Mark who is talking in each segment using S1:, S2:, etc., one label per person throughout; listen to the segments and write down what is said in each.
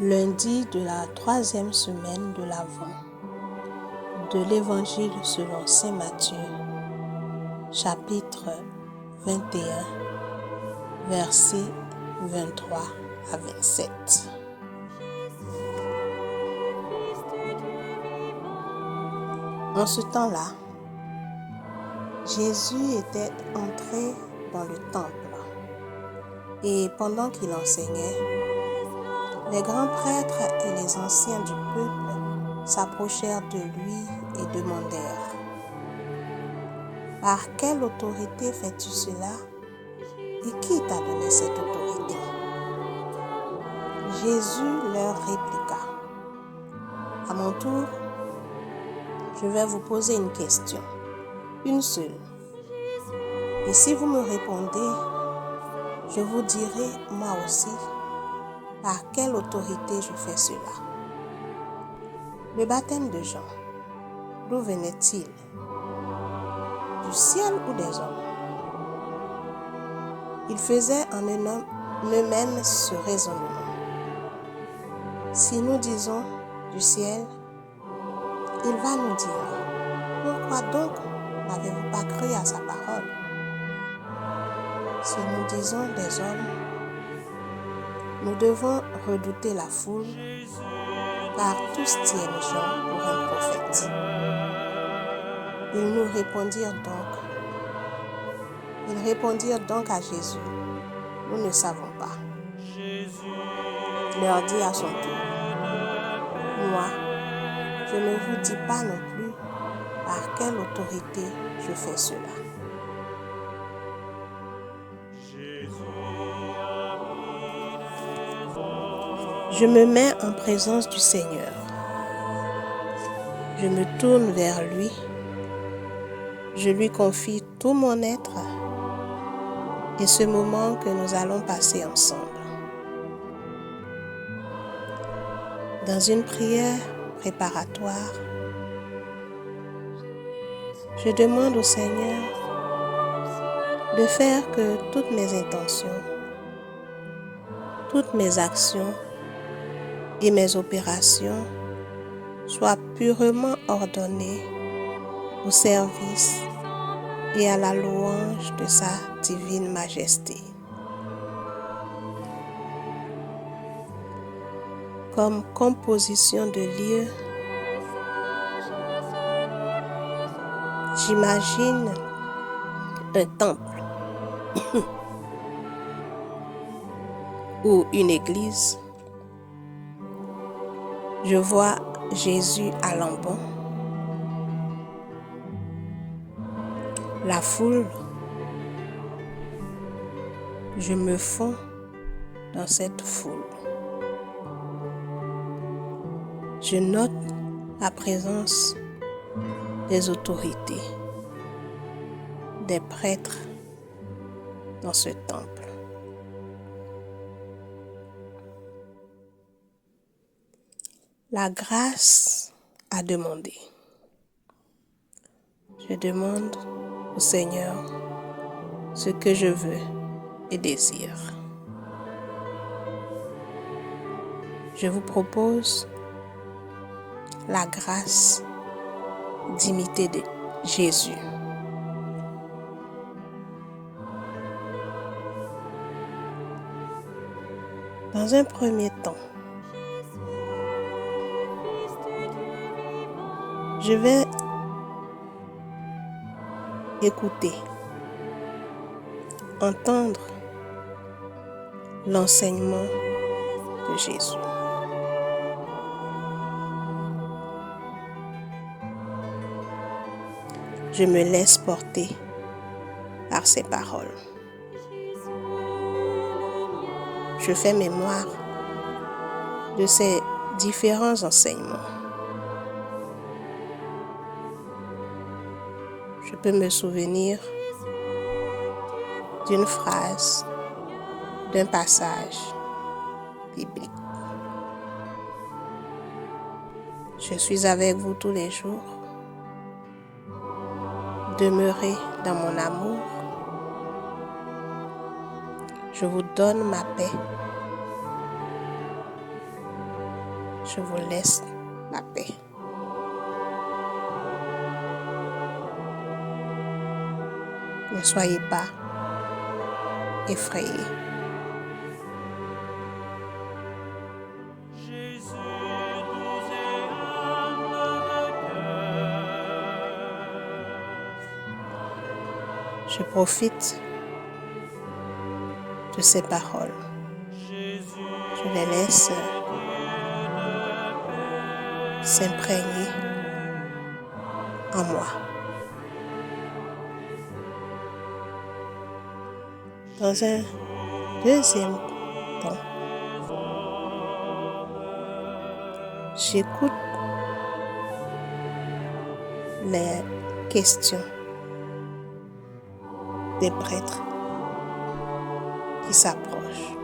S1: Lundi de la 3e semaine de l'Avent, de l'Évangile selon saint Matthieu, chapitre 21, versets 23 à 27. En ce temps-là, Jésus était entré dans le temple et pendant qu'il enseignait, les grands prêtres et les anciens du peuple s'approchèrent de lui et demandèrent : « Par quelle autorité fais-tu cela ? Et qui t'a donné cette autorité ? » Jésus leur répliqua : « À mon tour, je vais vous poser une question, une seule. Et si vous me répondez, je vous dirai moi aussi par quelle autorité je fais cela. Le baptême de Jean, d'où venait-il ? Du ciel ou des hommes ? Ils faisaient en eux-mêmes ce raisonnement. Si nous disons du ciel, il va nous dire : pourquoi donc n'avez-vous pas cru à sa parole ? Si nous disons des hommes, nous devons redouter la foule, car tous tiennent Jean pour un prophète. Ils répondirent donc à Jésus : nous ne savons pas. Il leur dit à son tour : moi, je ne vous dis pas non plus par quelle autorité je fais cela. Je me mets en présence du Seigneur. Je me tourne vers lui. Je lui confie tout mon être et ce moment que nous allons passer ensemble. Dans une prière préparatoire, je demande au Seigneur de faire que toutes mes intentions, toutes mes actions et mes opérations soient purement ordonnées au service et à la louange de sa divine majesté. Comme composition de lieu, j'imagine un temple ou une église. Je vois Jésus à l'embon, la foule. Je me fonds dans cette foule. Je note la présence des autorités, des prêtres dans ce temple. La grâce à demander. Je demande au Seigneur ce que je veux et désire. Je vous propose la grâce d'imiter de Jésus. Dans un premier temps, je vais écouter, entendre l'enseignement de Jésus. Je me laisse porter par ses paroles. Je fais mémoire de ses différents enseignements. Je peux me souvenir d'une phrase, d'un passage biblique. Je suis avec vous tous les jours. Demeurez dans mon amour. Je vous donne ma paix. je vous laisse la paix. Ne soyez pas effrayés. Je profite de ces paroles. Je les laisse s'imprégner en moi. Dans un deuxième temps, j'écoute les questions des prêtres qui s'approchent.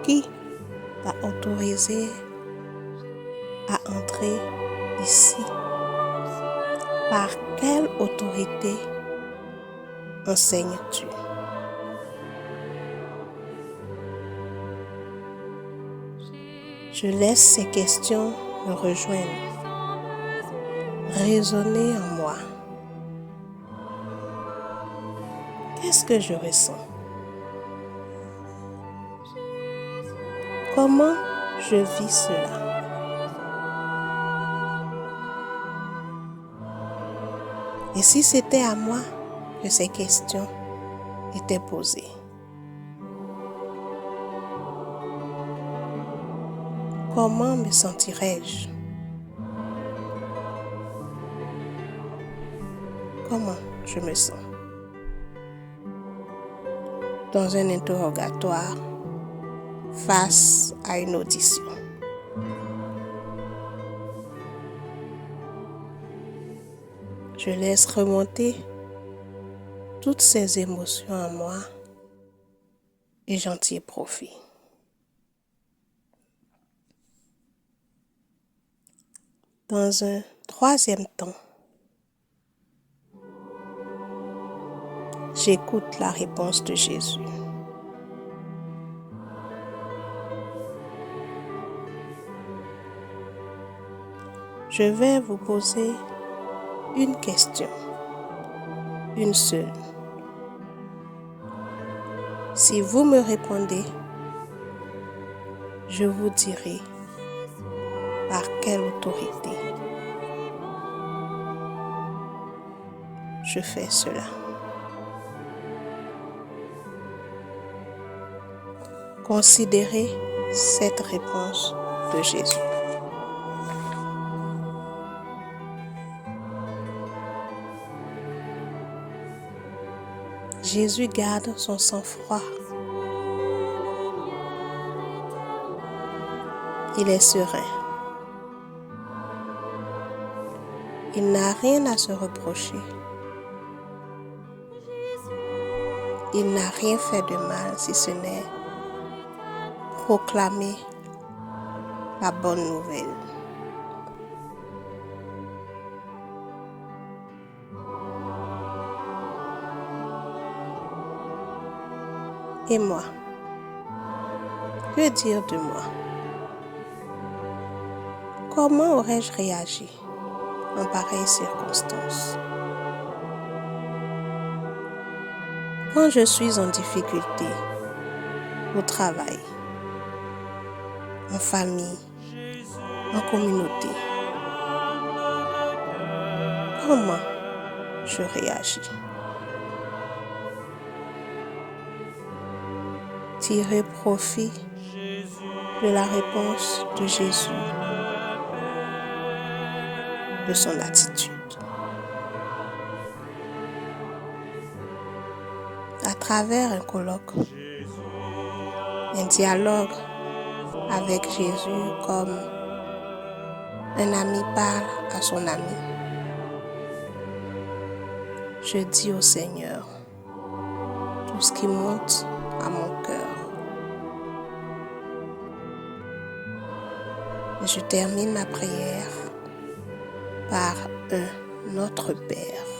S1: Qui t'a autorisé à entrer ici? Par quelle autorité enseignes-tu? Je laisse ces questions me rejoindre, résonner en moi. Qu'est-ce que je ressens? Comment je vis cela? Et si c'était à moi que ces questions étaient posées? Comment me sentirais-je? Comment je me sens? Dans un interrogatoire face à une audition. Je laisse remonter toutes ces émotions en moi et j'en tire profit. Dans un troisième temps, j'écoute la réponse de Jésus. Je vais vous poser une question, une seule. Si vous me répondez, je vous dirai par quelle autorité je fais cela. Considérez cette réponse de Jésus. Jésus garde son sang-froid. Il est serein. Il n'a rien à se reprocher. Il n'a rien fait de mal si ce n'est proclamer la bonne nouvelle. Et moi, que dire de moi? Comment aurais-je réagi en pareille circonstance? Quand je suis en difficulté au travail, en famille, en communauté, comment je réagis? Tirer profit de la réponse de Jésus, de son attitude. À travers un colloque, un dialogue avec Jésus comme un ami parle à son ami, je dis au Seigneur tout ce qui monte à mon cœur. Et je termine ma prière par un Notre Père.